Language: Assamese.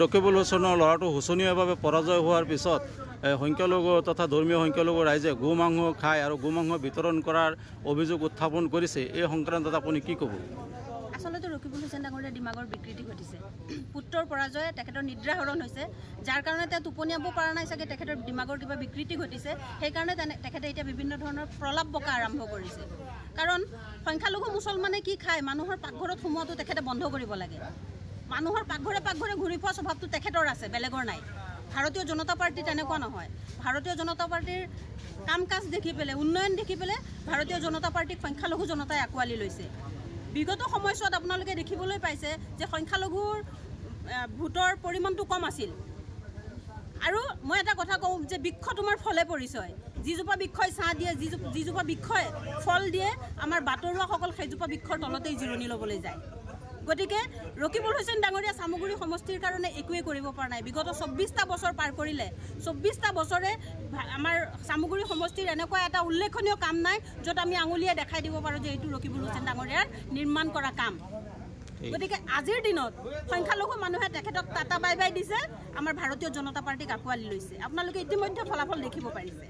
ৰকিবুল হুছেইনৰ ল'ৰাটো শোচনীয়ভাৱে পৰাজয় হোৱাৰ পিছত সংখ্যালঘু তথা ধৰ্মীয় সংখ্যালঘু ৰাইজে গো মাংস খায় আৰু গো মাংস বিতৰণ কৰাৰ অভিযোগ উত্থাপন কৰিছে। এই সংক্ৰান্তত আপুনি কি ক'ব? আচলতে ৰকিবুল হুছেইন ডাঙৰীয়া ডিমাগৰ বিকৃতি ঘটিছে। পুত্ৰৰ পৰাজয়ে তেখেতৰ নিদ্ৰাহৰণ হৈছে, যাৰ কাৰণে তেওঁ টোপনিয়াব পৰা নাই চাগে, তেখেতৰ ডিমাগৰ কিবা বিকৃতি ঘটিছে। সেইকাৰণে তেখেতে এতিয়া বিভিন্ন ধৰণৰ প্ৰলাপ বকা আৰম্ভ কৰিছে। কাৰণ সংখ্যালঘু মুছলমানে কি খায়, মানুহৰ পাকঘৰত সোমোৱাটো তেখেতে বন্ধ কৰিব লাগে। মানুহৰ পাকঘৰে পাকঘৰে ঘূৰি ফুৰা স্বভাৱটো তেখেতৰ আছে, বেলেগৰ নাই। ভাৰতীয় জনতা পাৰ্টি তেনেকুৱা নহয়। ভাৰতীয় জনতা পাৰ্টিৰ কাম কাজ দেখি পেলাই, উন্নয়ন দেখি পেলাই ভাৰতীয় জনতা পাৰ্টিক সংখ্যালঘু জনতাই আঁকোৱালি লৈছে। বিগত সময়ছোৱাত আপোনালোকে দেখিবলৈ পাইছে যে সংখ্যালঘুৰ ভোটৰ পৰিমাণটো কম আছিল। আৰু মই এটা কথা কওঁ যে বৃক্ষ তোমাৰ ফলে পৰিচয়। যিজোপা বৃক্ষই ছাঁ দিয়ে, যিজোপা বৃক্ষই ফল দিয়ে, আমাৰ বাটৰুৱাসকল সেইজোপা বৃক্ষৰ তলতেই জিৰণি ল'বলৈ যায়। গতিকে ৰকিবুল হুছেইন ডাঙৰীয়া চামগুৰি সমষ্টিৰ কাৰণে একোৱে কৰিব পৰা নাই। বিগত 24টা বছৰ পাৰ কৰিলে। 24টা বছৰে আমাৰ চামগুৰি সমষ্টিৰ এনেকুৱা এটা উল্লেখনীয় কাম নাই য'ত আমি আঙুলিয়ে দেখাই দিব পাৰোঁ যে এইটো ৰকিবুল হুছেইন ডাঙৰীয়াৰ নিৰ্মাণ কৰা কাম। গতিকে আজিৰ দিনত সংখ্যালঘু মানুহে তেখেতক টাটা বাই বাই দিছে, আমাৰ ভাৰতীয় জনতা পাৰ্টিক আঁকোৱালি লৈছে। আপোনালোকে ইতিমধ্যে ফলাফল দেখিব পাৰিছে।